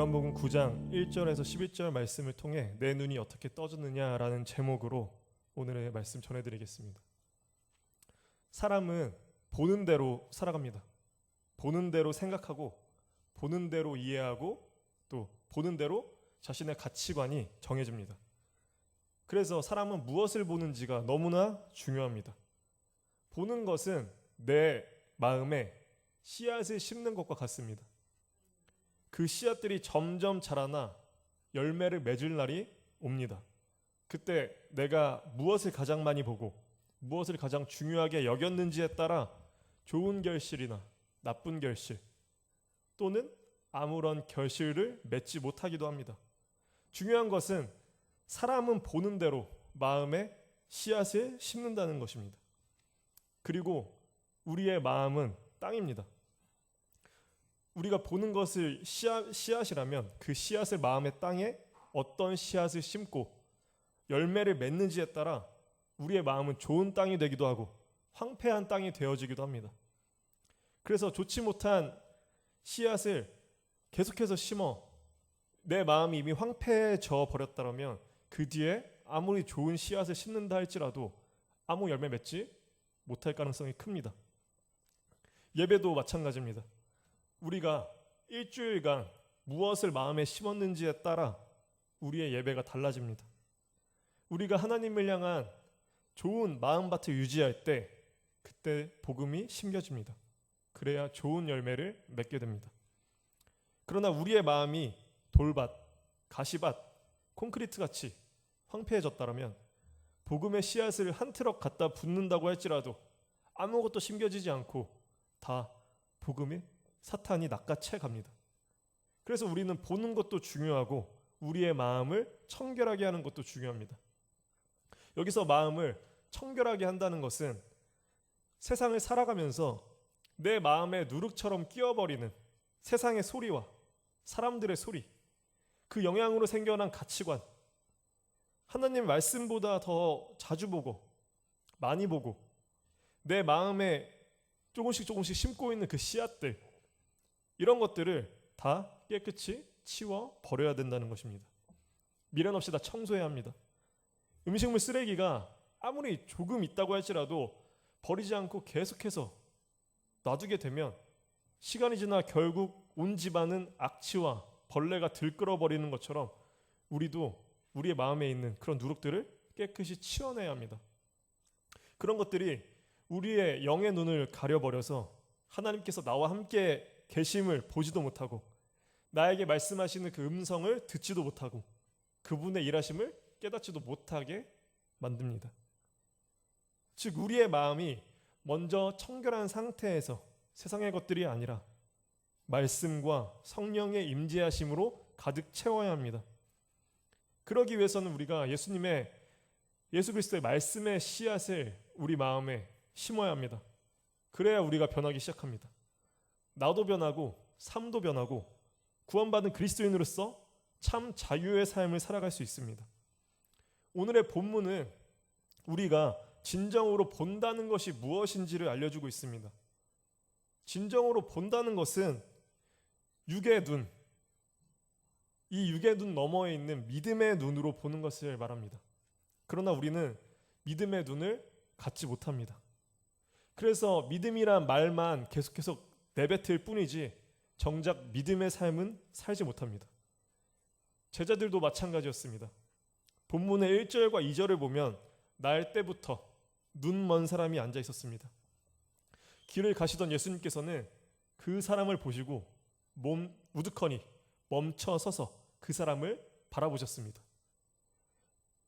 요한복음 9장 1절에서 11절 말씀을 통해 내 눈이 어떻게 떠졌느냐라는 제목으로 오늘의 말씀 전해드리겠습니다. 사람은 보는 대로 살아갑니다. 보는 대로 생각하고 보는 대로 이해하고 또 보는 대로 자신의 가치관이 정해집니다. 그래서 사람은 무엇을 보는지가 너무나 중요합니다. 보는 것은 내 마음에 씨앗을 심는 것과 같습니다. 그 씨앗들이 점점 자라나 열매를 맺을 날이 옵니다. 그때 내가 무엇을 가장 많이 보고 무엇을 가장 중요하게 여겼는지에 따라 좋은 결실이나 나쁜 결실 또는 아무런 결실을 맺지 못하기도 합니다. 중요한 것은 사람은 보는 대로 마음에 씨앗을 심는다는 것입니다. 그리고 우리의 마음은 땅입니다. 우리가 보는 것을 씨앗이라면 그 씨앗을 마음의 땅에 어떤 씨앗을 심고 열매를 맺는지에 따라 우리의 마음은 좋은 땅이 되기도 하고 황폐한 땅이 되어지기도 합니다. 그래서 좋지 못한 씨앗을 계속해서 심어 내 마음이 이미 황폐해져 버렸다면 그 뒤에 아무리 좋은 씨앗을 심는다 할지라도 아무 열매 맺지 못할 가능성이 큽니다. 예배도 마찬가지입니다. 우리가 일주일간 무엇을 마음에 심었는지에 따라 우리의 예배가 달라집니다. 우리가 하나님을 향한 좋은 마음밭을 유지할 때 그때 복음이 심겨집니다. 그래야 좋은 열매를 맺게 됩니다. 그러나 우리의 마음이 돌밭, 가시밭, 콘크리트같이 황폐해졌다면 복음의 씨앗을 한 트럭 갖다 붓는다고 할지라도 아무것도 심겨지지 않고 다 복음이 사탄이 낚아채 갑니다. 그래서 우리는 보는 것도 중요하고 우리의 마음을 청결하게 하는 것도 중요합니다. 여기서 마음을 청결하게 한다는 것은 세상을 살아가면서 내 마음에 누룩처럼 끼어버리는 세상의 소리와 사람들의 소리, 그 영향으로 생겨난 가치관, 하나님 말씀보다 더 자주 보고 많이 보고 내 마음에 조금씩 심고 있는 그 씨앗들, 이런 것들을 다 깨끗이 치워 버려야 된다는 것입니다. 미련 없이 다 청소해야 합니다. 음식물 쓰레기가 아무리 조금 있다고 할지라도 버리지 않고 계속해서 놔두게 되면 시간이 지나 결국 온 집안은 악취와 벌레가 들끓어버리는 것처럼 우리도 우리의 마음에 있는 그런 누룩들을 깨끗이 치워내야 합니다. 그런 것들이 우리의 영의 눈을 가려버려서 하나님께서 나와 함께 계심을 보지도 못하고 나에게 말씀하시는 그 음성을 듣지도 못하고 그분의 일하심을 깨닫지도 못하게 만듭니다. 즉 우리의 마음이 먼저 청결한 상태에서 세상의 것들이 아니라 말씀과 성령의 임재하심으로 가득 채워야 합니다. 그러기 위해서는 우리가 예수 그리스도의 말씀의 씨앗을 우리 마음에 심어야 합니다. 그래야 우리가 변하기 시작합니다. 나도 변하고 삶도 변하고 구원받은 그리스도인으로서 참 자유의 삶을 살아갈 수 있습니다. 오늘의 본문은 우리가 진정으로 본다는 것이 무엇인지를 알려주고 있습니다. 진정으로 본다는 것은 육의 눈, 이 육의 눈 너머에 있는 믿음의 눈으로 보는 것을 말합니다. 그러나 우리는 믿음의 눈을 갖지 못합니다. 그래서 믿음이란 말만 계속해서 내뱉을 뿐이지 정작 믿음의 삶은 살지 못합니다. 제자들도 마찬가지였습니다. 본문의 1절과 2절을 보면 날 때부터 눈 먼 사람이 앉아 있었습니다. 길을 가시던 예수님께서는 그 사람을 보시고 우두커니 멈춰 서서 그 사람을 바라보셨습니다.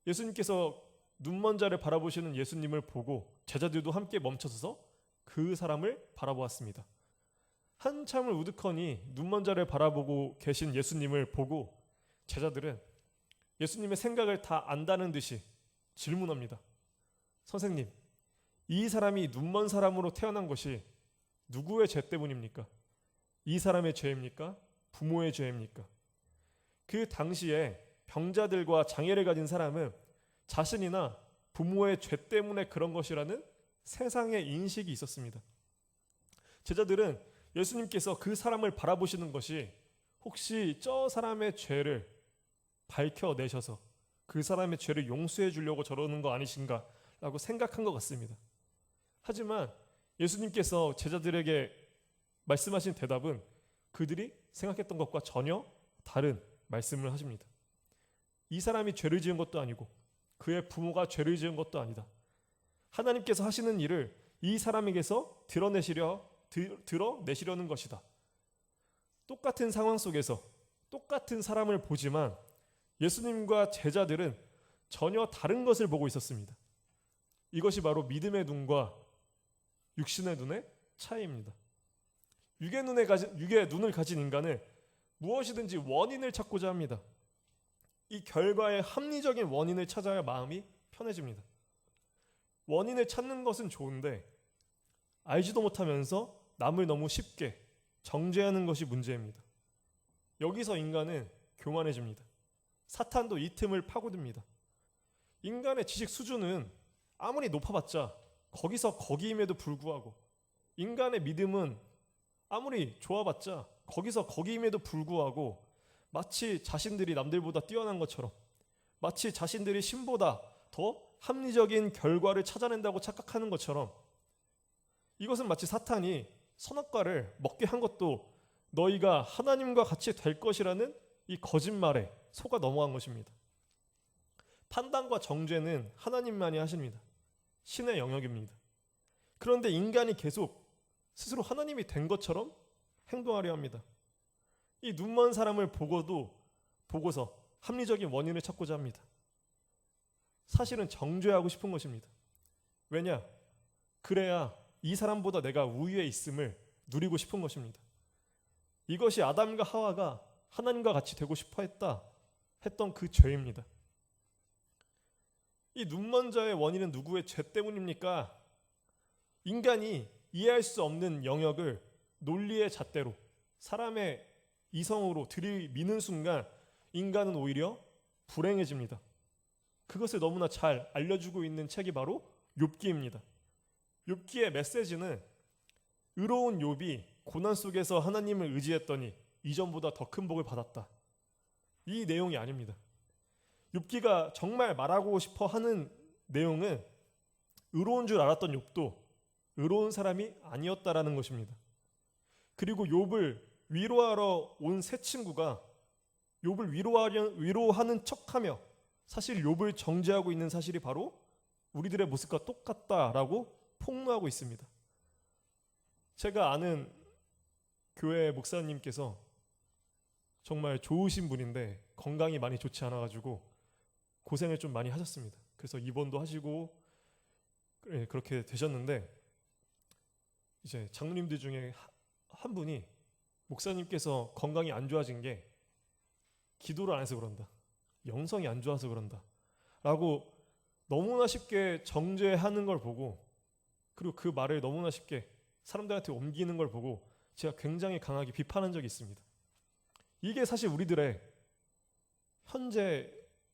예수님께서 눈먼 자를 바라보시는 예수님을 보고 제자들도 함께 멈춰서서 그 사람을 바라보았습니다. 한참을 우두커니 눈먼 자를 바라보고 계신 예수님을 보고 제자들은 예수님의 생각을 다 안다는 듯이 질문합니다. 선생님, 이 사람이 눈먼 사람으로 태어난 것이 누구의 죄 때문입니까? 이 사람의 죄입니까? 부모의 죄입니까? 그 당시에 병자들과 장애를 가진 사람은 자신이나 부모의 죄 때문에 그런 것이라는 세상의 인식이 있었습니다. 제자들은 예수님께서 그 사람을 바라보시는 것이 혹시 저 사람의 죄를 밝혀내셔서 그 사람의 죄를 용서해 주려고 저러는 거 아니신가 라고 생각한 것 같습니다. 하지만 예수님께서 제자들에게 말씀하신 대답은 그들이 생각했던 것과 전혀 다른 말씀을 하십니다. 이 사람이 죄를 지은 것도 아니고 그의 부모가 죄를 지은 것도 아니다. 하나님께서 하시는 일을 이 사람에게서 드러내시려는 것이다. 똑같은 상황 속에서 똑같은 사람을 보지만 예수님과 제자들은 전혀 다른 것을 보고 있었습니다. 이것이 바로 믿음의 눈과 육신의 눈의 차이입니다. 육의 눈을 가진 인간은 무엇이든지 원인을 찾고자 합니다. 이 결과의 합리적인 원인을 찾아야 마음이 편해집니다. 원인을 찾는 것은 좋은데 알지도 못하면서 남을 너무 쉽게 정죄하는 것이 문제입니다. 여기서 인간은 교만해집니다. 사탄도 이 틈을 파고듭니다. 인간의 지식 수준은 아무리 높아봤자 거기서 거기임에도 불구하고, 인간의 믿음은 아무리 좋아봤자 거기서 거기임에도 불구하고 마치 자신들이 남들보다 뛰어난 것처럼, 마치 자신들이 신보다 더 합리적인 결과를 찾아낸다고 착각하는 것처럼, 이것은 마치 사탄이 선악과를 먹게 한 것도 너희가 하나님과 같이 될 것이라는 이 거짓말에 속아 넘어간 것입니다. 판단과 정죄는 하나님만이 하십니다. 신의 영역입니다. 그런데 인간이 계속 스스로 하나님이 된 것처럼 행동하려 합니다. 이 눈먼 사람을 보고서 합리적인 원인을 찾고자 합니다. 사실은 정죄하고 싶은 것입니다. 왜냐? 그래야 이 사람보다 내가 우위에 있음을 누리고 싶은 것입니다. 이것이 아담과 하와가 하나님과 같이 되고 싶어 했던 그 죄입니다. 이 눈먼 자의 원인은 누구의 죄 때문입니까? 인간이 이해할 수 없는 영역을 논리의 잣대로 사람의 이성으로 들이미는 순간 인간은 오히려 불행해집니다. 그것을 너무나 잘 알려주고 있는 책이 바로 욥기입니다. 욥기의 메시지는 의로운 욥이 고난 속에서 하나님을 의지했더니 이전보다 더 큰 복을 받았다, 이 내용이 아닙니다. 욥기가 정말 말하고 싶어 하는 내용은 의로운 줄 알았던 욥도 의로운 사람이 아니었다라는 것입니다. 그리고 욥을 위로하러 온 세 친구가 욥을 위로하는 척하며 사실 욥을 정죄하고 있는 사실이 바로 우리들의 모습과 똑같다라고 폭로하고 있습니다. 제가 아는 교회 목사님께서 정말 좋으신 분인데 건강이 많이 좋지 않아가지고 고생을 좀 많이 하셨습니다. 그래서 입원도 하시고 그렇게 되셨는데, 이제 장로님들 중에 한 분이 목사님께서 건강이 안 좋아진 게 기도를 안 해서 그런다, 영성이 안 좋아서 그런다 라고 너무나 쉽게 정죄하는 걸 보고, 그리고 그 말을 너무나 쉽게 사람들한테 옮기는 걸 보고 제가 굉장히 강하게 비판한 적이 있습니다. 이게 사실 우리들의 현재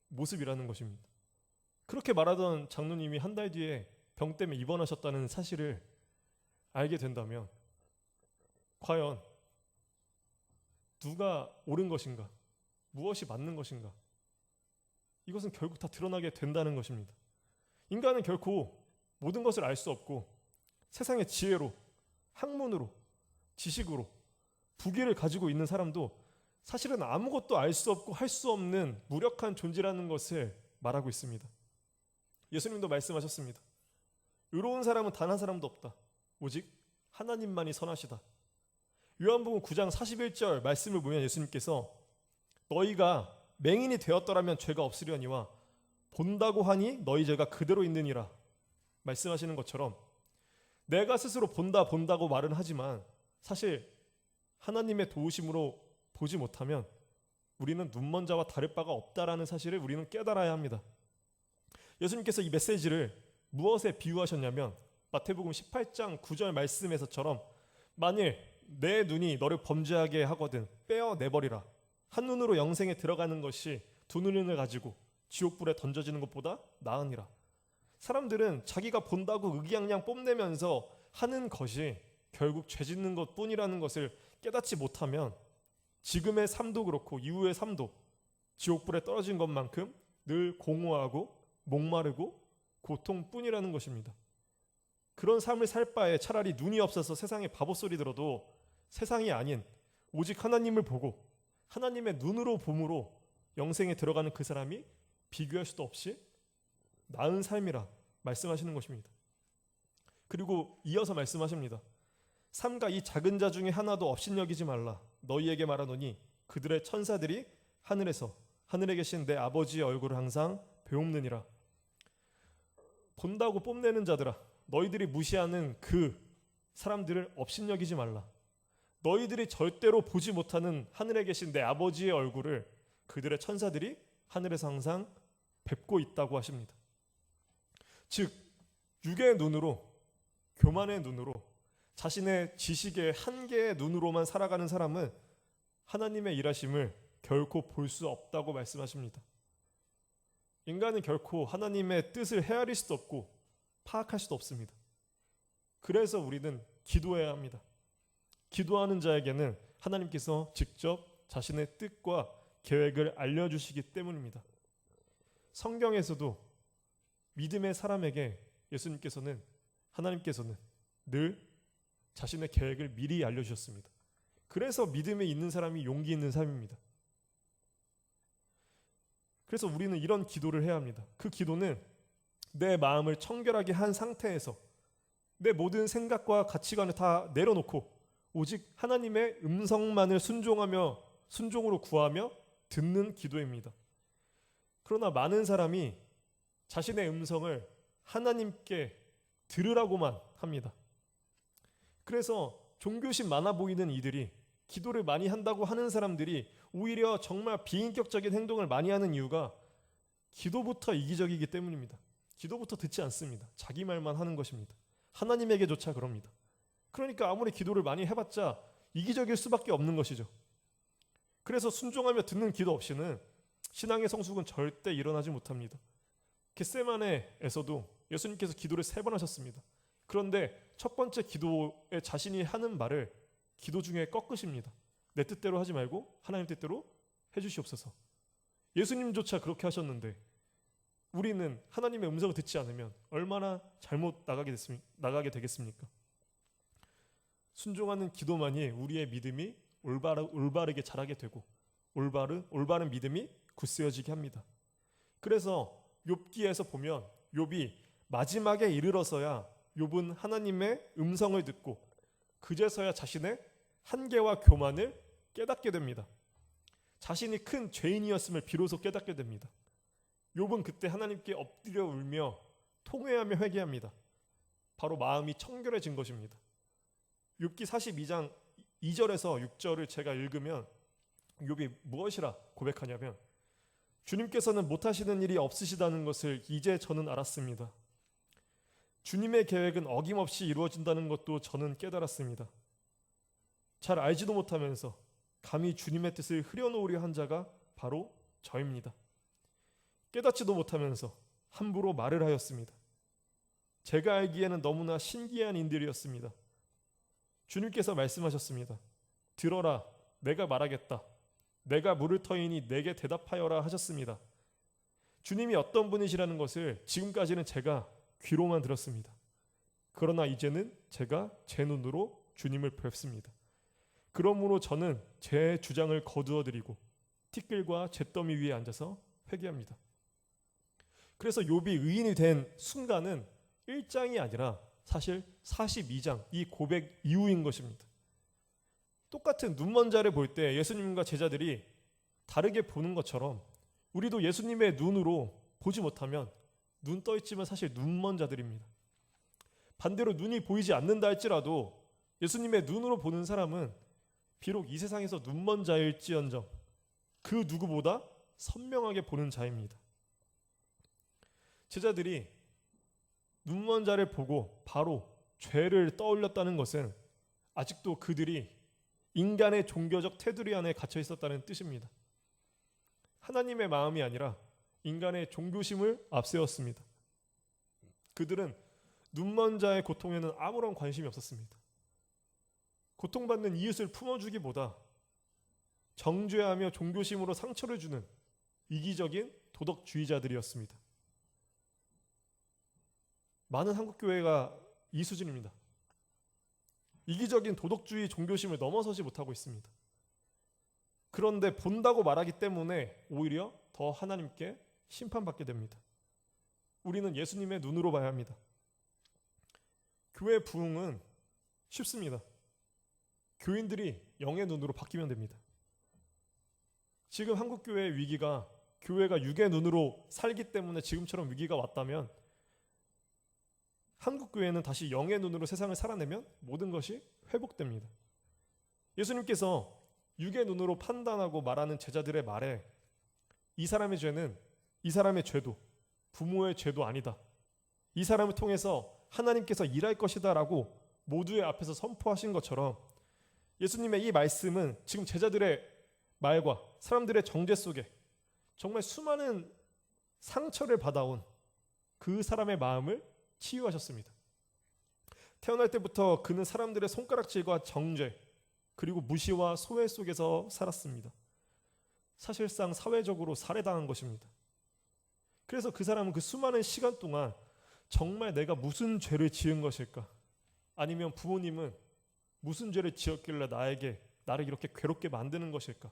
모습이라는 것입니다. 그렇게 말하던 장로님이 한 달 뒤에 병 때문에 입원하셨다는 사실을 알게 된다면 과연 누가 옳은 것인가, 무엇이 맞는 것인가, 이것은 결국 다 드러나게 된다는 것입니다. 인간은 결코 모든 것을 알 수 없고 세상의 지혜로, 학문으로, 지식으로 부귀를 가지고 있는 사람도 사실은 아무것도 알 수 없고 할 수 없는 무력한 존재라는 것을 말하고 있습니다. 예수님도 말씀하셨습니다. 의로운 사람은 단 한 사람도 없다. 오직 하나님만이 선하시다. 요한복음 9장 41절 말씀을 보면 예수님께서 너희가 맹인이 되었더라면 죄가 없으려니와 본다고 하니 너희 죄가 그대로 있느니라 말씀하시는 것처럼, 내가 스스로 본다고 말은 하지만 사실 하나님의 도우심으로 보지 못하면 우리는 눈먼 자와 다를 바가 없다라는 사실을 우리는 깨달아야 합니다. 예수님께서 이 메시지를 무엇에 비유하셨냐면 마태복음 18장 9절 말씀에서처럼, 만일 내 눈이 너를 범죄하게 하거든 빼어내버리라. 한 눈으로 영생에 들어가는 것이 두 눈을 가지고 지옥불에 던져지는 것보다 나으니라. 사람들은 자기가 본다고 의기양양 뽐내면서 하는 것이 결국 죄 짓는 것뿐이라는 것을 깨닫지 못하면 지금의 삶도 그렇고 이후의 삶도 지옥불에 떨어진 것만큼 늘 공허하고 목마르고 고통뿐이라는 것입니다. 그런 삶을 살 바에 차라리 눈이 없어서 세상에 바보 소리 들어도 세상이 아닌 오직 하나님을 보고 하나님의 눈으로 봄으로 영생에 들어가는 그 사람이 비교할 수도 없이 나은 삶이라 말씀하시는 것입니다. 그리고 이어서 말씀하십니다. 삼가 이 작은 자 중에 하나도 업신여기지 말라. 너희에게 말하노니 그들의 천사들이 하늘에 계신 내 아버지의 얼굴을 항상 배움느니라. 본다고 뽐내는 자들아, 너희들이 무시하는 그 사람들을 업신여기지 말라. 너희들이 절대로 보지 못하는 하늘에 계신 내 아버지의 얼굴을 그들의 천사들이 하늘에서 항상 뵙고 있다고 하십니다. 즉 육의 눈으로, 교만의 눈으로, 자신의 지식의 한계의 눈으로만 살아가는 사람은 하나님의 일하심을 결코 볼 수 없다고 말씀하십니다. 인간은 결코 하나님의 뜻을 헤아릴 수도 없고 파악할 수도 없습니다. 그래서 우리는 기도해야 합니다. 기도하는 자에게는 하나님께서 직접 자신의 뜻과 계획을 알려주시기 때문입니다. 성경에서도 믿음의 사람에게 하나님께서는 늘 자신의 계획을 미리 알려주셨습니다. 그래서 믿음에 있는 사람이 용기 있는 삶입니다. 그래서 우리는 이런 기도를 해야 합니다. 그 기도는 내 마음을 청결하게 한 상태에서 내 모든 생각과 가치관을 다 내려놓고 오직 하나님의 음성만을 순종으로 구하며 듣는 기도입니다. 그러나 많은 사람이 자신의 음성을 하나님께 들으라고만 합니다. 그래서 종교심 많아 보이는 이들이, 기도를 많이 한다고 하는 사람들이 오히려 정말 비인격적인 행동을 많이 하는 이유가 기도부터 이기적이기 때문입니다. 기도부터 듣지 않습니다. 자기 말만 하는 것입니다. 하나님에게조차 그럽니다. 그러니까 아무리 기도를 많이 해봤자 이기적일 수밖에 없는 것이죠. 그래서 순종하며 듣는 기도 없이는 신앙의 성숙은 절대 일어나지 못합니다. 겟세마네에서도 예수님께서 기도를 3번 하셨습니다. 그런데 첫 번째 기도에 자신이 하는 말을 기도 중에 꺾으십니다. 내 뜻대로 하지 말고 하나님 뜻대로 해주시옵소서. 예수님조차 그렇게 하셨는데 우리는 하나님의 음성을 듣지 않으면 얼마나 잘못 나가게 되겠습니까? 순종하는 기도만이 우리의 믿음이 올바르게 자라게 되고 올바른 믿음이 굳세어지게 합니다. 그래서 욥기에서 보면 욥이 마지막에 이르러서야 욥은 하나님의 음성을 듣고 그제서야 자신의 한계와 교만을 깨닫게 됩니다. 자신이 큰 죄인이었음을 비로소 깨닫게 됩니다. 욥은 그때 하나님께 엎드려 울며 통회하며 회개합니다. 바로 마음이 청결해진 것입니다. 욥기 42장 2절에서 6절을 제가 읽으면 욥이 무엇이라 고백하냐면, 주님께서는 못하시는 일이 없으시다는 것을 이제 저는 알았습니다. 주님의 계획은 어김없이 이루어진다는 것도 저는 깨달았습니다. 잘 알지도 못하면서 감히 주님의 뜻을 흐려놓으려 한 자가 바로 저입니다. 깨닫지도 못하면서 함부로 말을 하였습니다. 제가 알기에는 너무나 신기한 인들이었습니다. 주님께서 말씀하셨습니다. 들어라, 내가 말하겠다. 내가 물을 터이니 내게 대답하여라 하셨습니다. 주님이 어떤 분이시라는 것을 지금까지는 제가 귀로만 들었습니다. 그러나 이제는 제가 제 눈으로 주님을 뵙습니다. 그러므로 저는 제 주장을 거두어드리고 티끌과 잿더미 위에 앉아서 회개합니다. 그래서 욥이 의인이 된 순간은 1장이 아니라 사실 42장, 이 고백 이후인 것입니다. 똑같은 눈먼 자를 볼 때 예수님과 제자들이 다르게 보는 것처럼 우리도 예수님의 눈으로 보지 못하면 눈 떠 있지만 사실 눈먼 자들입니다. 반대로 눈이 보이지 않는다 할지라도 예수님의 눈으로 보는 사람은 비록 이 세상에서 눈먼 자일지언정 그 누구보다 선명하게 보는 자입니다. 제자들이 눈먼 자를 보고 바로 죄를 떠올렸다는 것은 아직도 그들이 인간의 종교적 테두리 안에 갇혀 있었다는 뜻입니다. 하나님의 마음이 아니라 인간의 종교심을 앞세웠습니다. 그들은 눈먼 자의 고통에는 아무런 관심이 없었습니다. 고통받는 이웃을 품어주기보다 정죄하며 종교심으로 상처를 주는 이기적인 도덕주의자들이었습니다. 많은 한국교회가 이 수준입니다. 이기적인 도덕주의 종교심을 넘어서지 못하고 있습니다. 그런데 본다고 말하기 때문에 오히려 더 하나님께 심판받게 됩니다. 우리는 예수님의 눈으로 봐야 합니다. 교회 부흥은 쉽습니다. 교인들이 영의 눈으로 바뀌면 됩니다. 지금 한국교회의 위기가 교회가 육의 눈으로 살기 때문에 지금처럼 위기가 왔다면 한국교회는 다시 영의 눈으로 세상을 살아내면 모든 것이 회복됩니다. 예수님께서 육의 눈으로 판단하고 말하는 제자들의 말에 이 사람의 죄는 이 사람의 죄도 부모의 죄도 아니다. 이 사람을 통해서 하나님께서 일할 것이다 라고 모두의 앞에서 선포하신 것처럼 예수님의 이 말씀은 지금 제자들의 말과 사람들의 정죄 속에 정말 수많은 상처를 받아온 그 사람의 마음을 치유하셨습니다. 태어날 때부터 그는 사람들의 손가락질과 정죄 그리고 무시와 소외 속에서 살았습니다. 사실상 사회적으로 살해당한 것입니다. 그래서 그 사람은 그 수많은 시간 동안 정말 내가 무슨 죄를 지은 것일까? 아니면 부모님은 무슨 죄를 지었길래 나를 이렇게 괴롭게 만드는 것일까?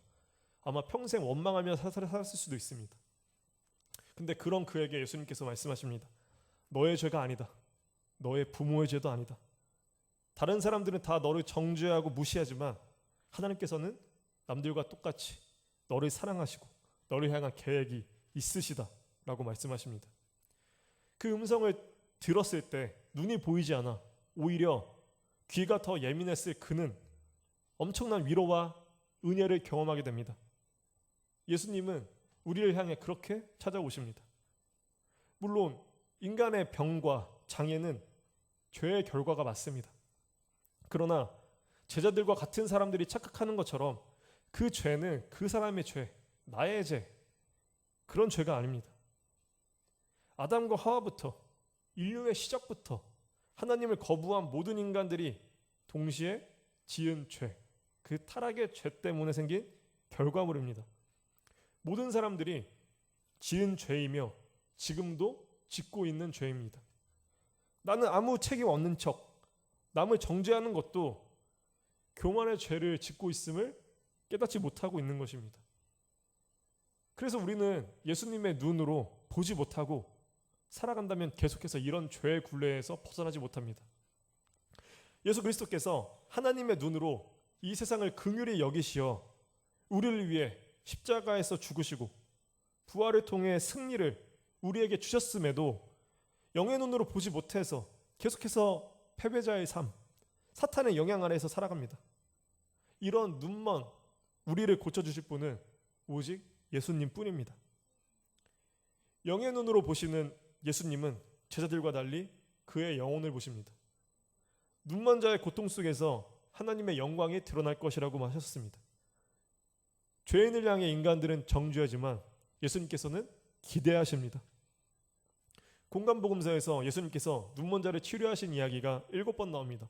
아마 평생 원망하며 살았을 수도 있습니다. 근데 그런 그에게 예수님께서 말씀하십니다. 너의 죄가 아니다. 너의 부모의 죄도 아니다. 다른 사람들은 다 너를 정죄하고 무시하지만 하나님께서는 남들과 똑같이 너를 사랑하시고 너를 향한 계획이 있으시다 라고 말씀하십니다. 그 음성을 들었을 때 눈이 보이지 않아 오히려 귀가 더 예민했을 그는 엄청난 위로와 은혜를 경험하게 됩니다. 예수님은 우리를 향해 그렇게 찾아오십니다. 물론 인간의 병과 장애는 죄의 결과가 맞습니다. 그러나 제자들과 같은 사람들이 착각하는 것처럼 그 죄는 그 사람의 죄, 나의 죄, 그런 죄가 아닙니다. 아담과 하와부터 인류의 시작부터 하나님을 거부한 모든 인간들이 동시에 지은 죄, 그 타락의 죄 때문에 생긴 결과물입니다. 모든 사람들이 지은 죄이며 지금도 짓고 있는 죄입니다. 나는 아무 책임 없는 척 남을 정죄하는 것도 교만의 죄를 짓고 있음을 깨닫지 못하고 있는 것입니다. 그래서 우리는 예수님의 눈으로 보지 못하고 살아간다면 계속해서 이런 죄의 굴레에서 벗어나지 못합니다. 예수 그리스도께서 하나님의 눈으로 이 세상을 긍휼히 여기시어 우리를 위해 십자가에서 죽으시고 부활을 통해 승리를 우리에게 주셨음에도 영의 눈으로 보지 못해서 계속해서 패배자의 삶, 사탄의 영향 아래에서 살아갑니다. 이런 눈먼 우리를 고쳐주실 분은 오직 예수님 뿐입니다. 영의 눈으로 보시는 예수님은 제자들과 달리 그의 영혼을 보십니다. 눈먼 자의 고통 속에서 하나님의 영광이 드러날 것이라고 하셨습니다. 죄인을 향해 인간들은 정죄하지만 예수님께서는 기대하십니다. 공간복음서에서 예수님께서 눈먼 자를 치료하신 이야기가 7번 나옵니다.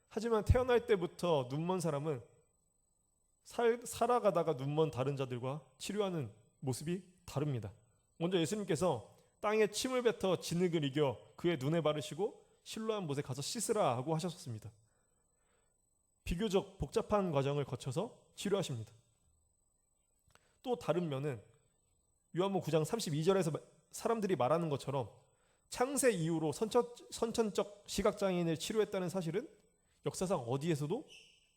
하지만 태어날 때부터 눈먼 사람은 살아가다가 눈먼 다른 자들과 치료하는 모습이 다릅니다. 먼저 예수님께서 땅에 침을 뱉어 진흙을 이겨 그의 눈에 바르시고 실로암 못에 가서 씻으라 하고 하셨습니다. 비교적 복잡한 과정을 거쳐서 치료하십니다. 또 다른 면은 요한복음 9장 32절에서 사람들이 말하는 것처럼 창세 이후로 선천적 시각장애인을 치료했다는 사실은 역사상 어디에서도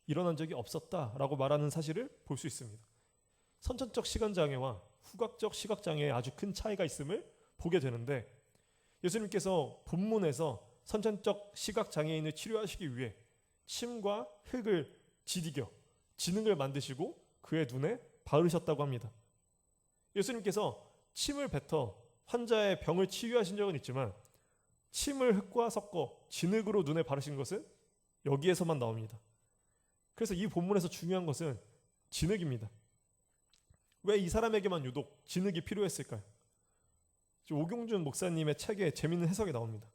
일어난 적이 없었다라고 말하는 사실을 볼 수 있습니다. 선천적 시각장애와 후각적 시각장애에 아주 큰 차이가 있음을 보게 되는데 예수님께서 본문에서 선천적 시각장애인을 치료하시기 위해 침과 흙을 지디겨 진흙을 만드시고 그의 눈에 바르셨다고 합니다. 예수님께서 침을 뱉어 환자의 병을 치유하신 적은 있지만 침을 흙과 섞어 진흙으로 눈에 바르신 것은 여기에서만 나옵니다. 그래서 이 본문에서 중요한 것은 진흙입니다. 왜 이 사람에게만 유독 진흙이 필요했을까요? 오경준 목사님의 책에 재미있는 해석이 나옵니다.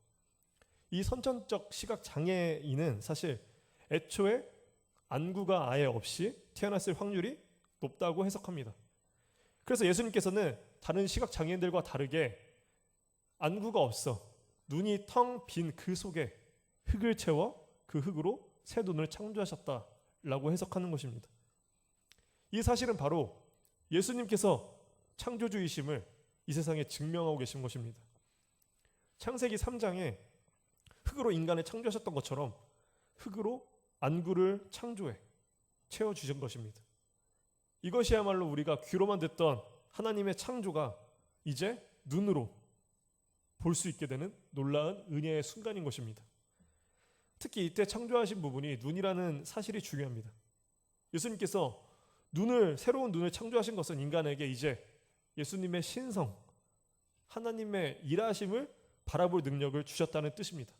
이 선천적 시각 장애인은 사실 애초에 안구가 아예 없이 태어났을 확률이 높다고 해석합니다. 그래서 예수님께서는 다른 시각장애인들과 다르게 안구가 없어 눈이 텅 빈 그 속에 흙을 채워 그 흙으로 새 눈을 창조하셨다라고 해석하는 것입니다. 이 사실은 바로 예수님께서 창조주이심을 이 세상에 증명하고 계신 것입니다. 창세기 3장에 흙으로 인간을 창조하셨던 것처럼 흙으로 안구를 창조해 채워주신 것입니다. 이것이야말로 우리가 귀로만 듣던 하나님의 창조가 이제 눈으로 볼 수 있게 되는 놀라운 은혜의 순간인 것입니다. 특히 이때 창조하신 부분이 눈이라는 사실이 중요합니다. 예수님께서 새로운 눈을 창조하신 것은 인간에게 이제 예수님의 신성, 하나님의 일하심을 바라볼 능력을 주셨다는 뜻입니다.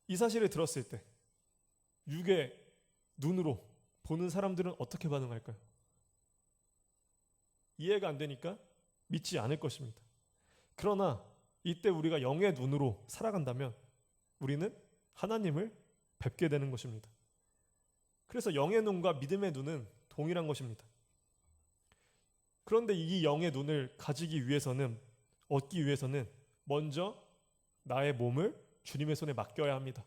이 사실을 들었을 때 육의 눈으로 보는 사람들은 어떻게 반응할까요? 이해가 안 되니까 믿지 않을 것입니다. 그러나 이때 우리가 영의 눈으로 살아간다면 우리는 하나님을 뵙게 되는 것입니다. 그래서 영의 눈과 믿음의 눈은 동일한 것입니다. 그런데 이 영의 눈을 가지기 위해서는, 얻기 위해서는 먼저 나의 몸을 주님의 손에 맡겨야 합니다.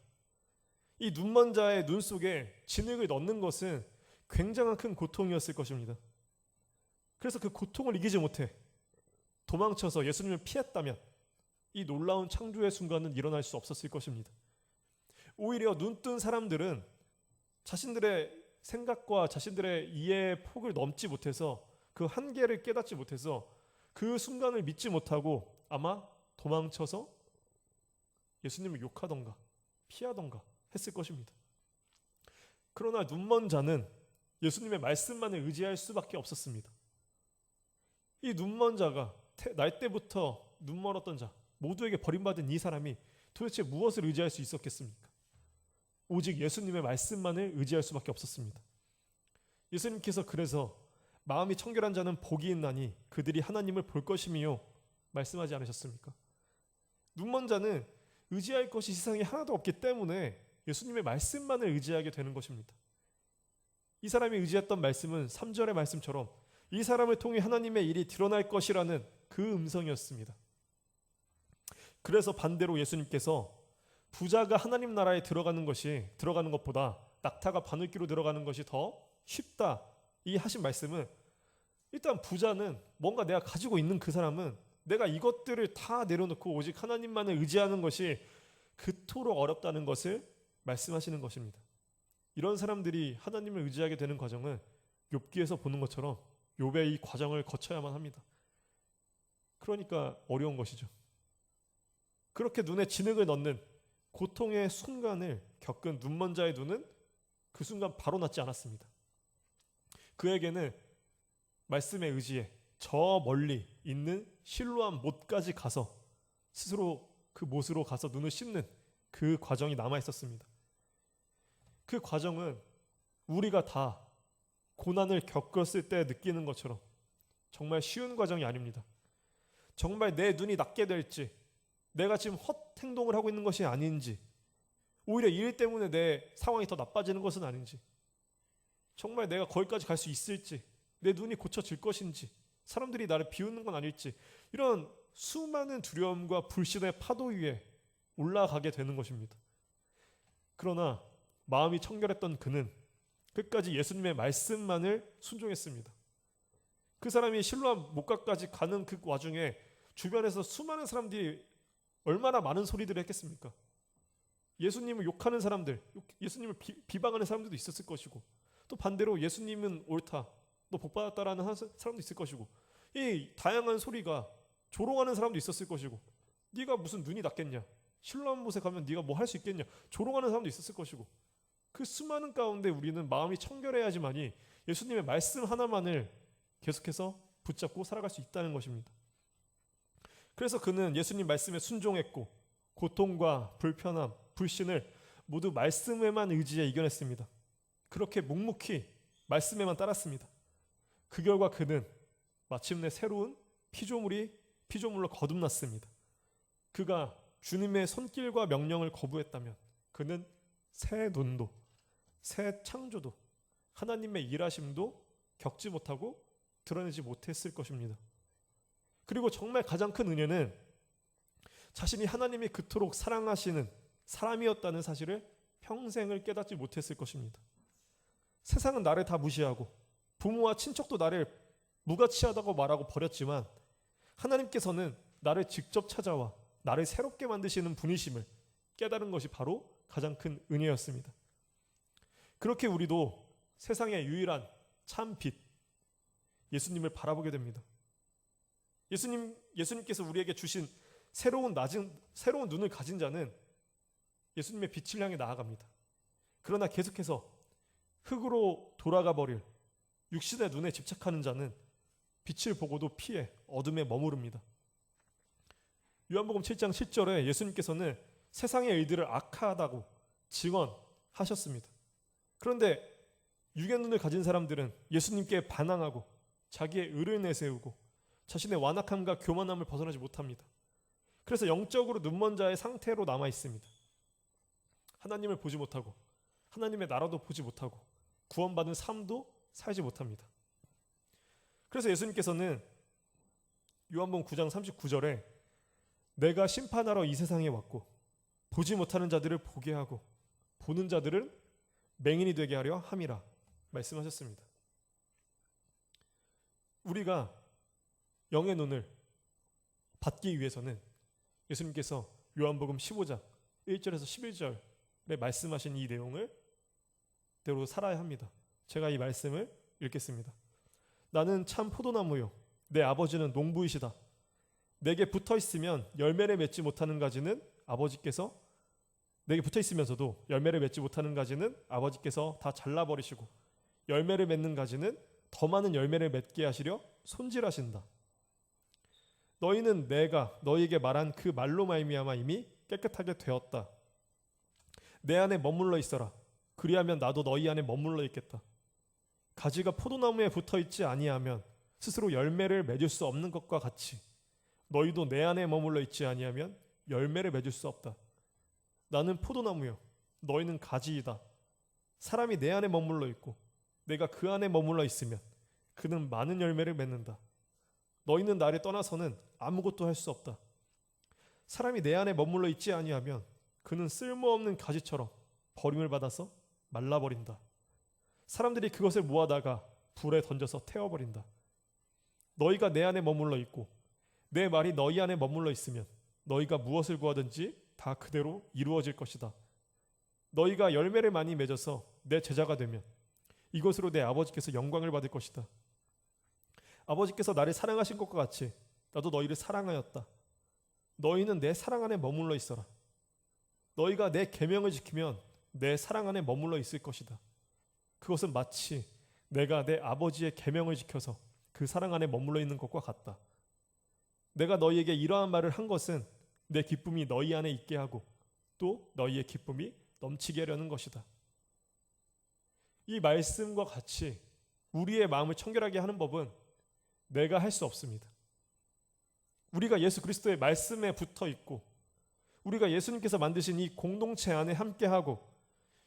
이 눈먼 자의 눈 속에 진흙을 넣는 것은 굉장한 큰 고통이었을 것입니다. 그래서 그 고통을 이기지 못해 도망쳐서 예수님을 피했다면 이 놀라운 창조의 순간은 일어날 수 없었을 것입니다. 오히려 눈뜬 사람들은 자신들의 생각과 자신들의 이해의 폭을 넘지 못해서 그 한계를 깨닫지 못해서 그 순간을 믿지 못하고 아마 도망쳐서 예수님을 욕하던가 피하던가 했을 것입니다. 그러나 눈먼 자는 예수님의 말씀만을 의지할 수밖에 없었습니다. 이 눈먼 자가 날 때부터 눈멀었던 자, 모두에게 버림받은 이 사람이 도대체 무엇을 의지할 수 있었겠습니까? 오직 예수님의 말씀만을 의지할 수밖에 없었습니다. 예수님께서 그래서 마음이 청결한 자는 복이 있나니 그들이 하나님을 볼 것이미요 말씀하지 않으셨습니까? 눈먼 자는 의지할 것이 세상에 하나도 없기 때문에 예수님의 말씀만을 의지하게 되는 것입니다. 이 사람이 의지했던 말씀은 3절의 말씀처럼 이 사람을 통해 하나님의 일이 드러날 것이라는 그 음성이었습니다. 그래서 반대로 예수님께서 부자가 하나님 나라에 들어가는 것보다 낙타가 바늘귀로 들어가는 것이 더 쉽다 이 하신 말씀은, 일단 부자는 뭔가 내가 가지고 있는 그 사람은 내가 이것들을 다 내려놓고 오직 하나님만을 의지하는 것이 그토록 어렵다는 것을 말씀하시는 것입니다. 이런 사람들이 하나님을 의지하게 되는 과정은 욥기에서 보는 것처럼 욥의 이 과정을 거쳐야만 합니다. 그러니까 어려운 것이죠. 그렇게 눈에 진흙을 넣는 고통의 순간을 겪은 눈먼 자의 눈은 그 순간 바로 낫지 않았습니다. 그에게는 말씀에 의지해 저 멀리 있는 실로암 못까지 가서 스스로 그 못으로 가서 눈을 씻는 그 과정이 남아 있었습니다. 그 과정은 우리가 다 고난을 겪었을 때 느끼는 것처럼 정말 쉬운 과정이 아닙니다. 정말 내 눈이 낫게 될지, 내가 지금 헛행동을 하고 있는 것이 아닌지, 오히려 일 때문에 내 상황이 더 나빠지는 것은 아닌지, 정말 내가 거기까지 갈 수 있을지, 내 눈이 고쳐질 것인지, 사람들이 나를 비웃는 건 아닐지, 이런 수많은 두려움과 불신의 파도 위에 올라가게 되는 것입니다. 그러나 마음이 청결했던 그는 끝까지 예수님의 말씀만을 순종했습니다. 그 사람이 실로암 못가까지 가는 그 와중에 주변에서 수많은 사람들이 얼마나 많은 소리들을 했겠습니까? 예수님을 욕하는 사람들, 예수님을 비방하는 사람들도 있었을 것이고, 또 반대로 예수님은 옳다, 너 복받았다라는 사람도 있을 것이고, 이 다양한 소리가 조롱하는 사람도 있었을 것이고, 네가 무슨 눈이 낫겠냐, 실로암 못에 가면 네가 뭐 할 수 있겠냐, 조롱하는 사람도 있었을 것이고, 그 수많은 가운데 우리는 마음이 청결해야지만이 예수님의 말씀 하나만을 계속해서 붙잡고 살아갈 수 있다는 것입니다. 그래서 그는 예수님 말씀에 순종했고 고통과 불편함, 불신을 모두 말씀에만 의지해 이겨냈습니다. 그렇게 묵묵히 말씀에만 따랐습니다. 그 결과 그는 마침내 새로운 피조물로 거듭났습니다. 그가 주님의 손길과 명령을 거부했다면 그는 새 눈도 새 창조도, 하나님의 일하심도 겪지 못하고 드러내지 못했을 것입니다. 그리고 정말 가장 큰 은혜는 자신이 하나님이 그토록 사랑하시는 사람이었다는 사실을 평생을 깨닫지 못했을 것입니다. 세상은 나를 다 무시하고 부모와 친척도 나를 무가치하다고 말하고 버렸지만 하나님께서는 나를 직접 찾아와 나를 새롭게 만드시는 분이심을 깨달은 것이 바로 가장 큰 은혜였습니다. 그렇게 우리도 세상의 유일한 참 빛, 예수님을 바라보게 됩니다. 예수님께서 우리에게 주신 새로운 눈을 가진 자는 예수님의 빛을 향해 나아갑니다. 그러나 계속해서 흙으로 돌아가 버릴 육신의 눈에 집착하는 자는 빛을 보고도 피해 어둠에 머무릅니다. 요한복음 7장 7절에 예수님께서는 세상의 일들을 악하다고 증언하셨습니다. 그런데 육의 눈을 가진 사람들은 예수님께 반항하고 자기의 의를 내세우고 자신의 완악함과 교만함을 벗어나지 못합니다. 그래서 영적으로 눈먼 자의 상태로 남아 있습니다. 하나님을 보지 못하고 하나님의 나라도 보지 못하고 구원받은 삶도 살지 못합니다. 그래서 예수님께서는 요한복음 9장 39절에 내가 심판하러 이 세상에 왔고 보지 못하는 자들을 보게 하고 보는 자들은 맹인이 되게 하려 함이라 말씀하셨습니다. 우리가 영의 눈을 받기 위해서는 예수님께서 요한복음 15장 1절에서 11절에 말씀하신 이 내용을 대로 살아야 합니다. 제가 이 말씀을 읽겠습니다. 나는 참 포도나무요 내 아버지는 농부이시다. 내게 붙어있으면 열매를 맺지 못하는 가지는 아버지께서 내게 붙어있으면서도 열매를 맺지 못하는 가지는 아버지께서 다 잘라버리시고 열매를 맺는 가지는 더 많은 열매를 맺게 하시려 손질하신다. 너희는 내가 너희에게 말한 그 말로 말미암아 이미 깨끗하게 되었다. 내 안에 머물러 있어라. 그리하면 나도 너희 안에 머물러 있겠다. 가지가 포도나무에 붙어있지 아니하면 스스로 열매를 맺을 수 없는 것과 같이 너희도 내 안에 머물러 있지 아니하면 열매를 맺을 수 없다. 나는 포도나무요 너희는 가지이다. 사람이 내 안에 머물러 있고 내가 그 안에 머물러 있으면 그는 많은 열매를 맺는다. 너희는 나를 떠나서는 아무것도 할 수 없다. 사람이 내 안에 머물러 있지 아니하면 그는 쓸모없는 가지처럼 버림을 받아서 말라버린다. 사람들이 그것을 모아다가 불에 던져서 태워버린다. 너희가 내 안에 머물러 있고 내 말이 너희 안에 머물러 있으면 너희가 무엇을 구하든지 다 그대로 이루어질 것이다. 너희가 열매를 많이 맺어서 내 제자가 되면 이것으로 내 아버지께서 영광을 받을 것이다. 아버지께서 나를 사랑하신 것과 같이 나도 너희를 사랑하였다. 너희는 내 사랑 안에 머물러 있어라. 너희가 내 계명을 지키면 내 사랑 안에 머물러 있을 것이다. 그것은 마치 내가 내 아버지의 계명을 지켜서 그 사랑 안에 머물러 있는 것과 같다. 내가 너희에게 이러한 말을 한 것은 내 기쁨이 너희 안에 있게 하고 또 너희의 기쁨이 넘치게 하려는 것이다. 이 말씀과 같이 우리의 마음을 청결하게 하는 법은 내가 할 수 없습니다. 우리가 예수 그리스도의 말씀에 붙어 있고 우리가 예수님께서 만드신 이 공동체 안에 함께하고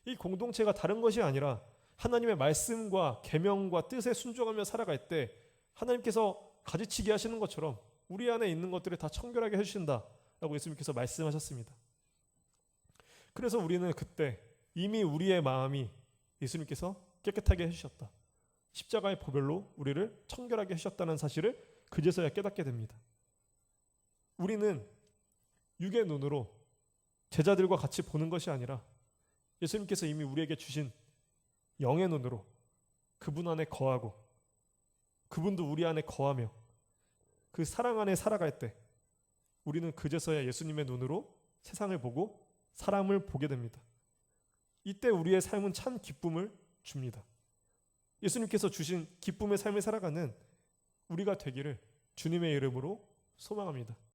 이 공동체가 다른 것이 아니라 하나님의 말씀과 계명과 뜻에 순종하며 살아갈 때 하나님께서 가지치기 하시는 것처럼 우리 안에 있는 것들을 다 청결하게 해주신다라고 예수님께서 말씀하셨습니다. 그래서 우리는 그때 이미 우리의 마음이 예수님께서 깨끗하게 해주셨다. 십자가의 보혈로 우리를 청결하게 하셨다는 사실을 그제서야 깨닫게 됩니다. 우리는 육의 눈으로 제자들과 같이 보는 것이 아니라 예수님께서 이미 우리에게 주신 영의 눈으로 그분 안에 거하고 그분도 우리 안에 거하며 그 사랑 안에 살아갈 때 우리는 그제서야 예수님의 눈으로 세상을 보고 사람을 보게 됩니다. 이때 우리의 삶은 참 기쁨을 줍니다. 예수님께서 주신 기쁨의 삶을 살아가는 우리가 되기를 주님의 이름으로 소망합니다.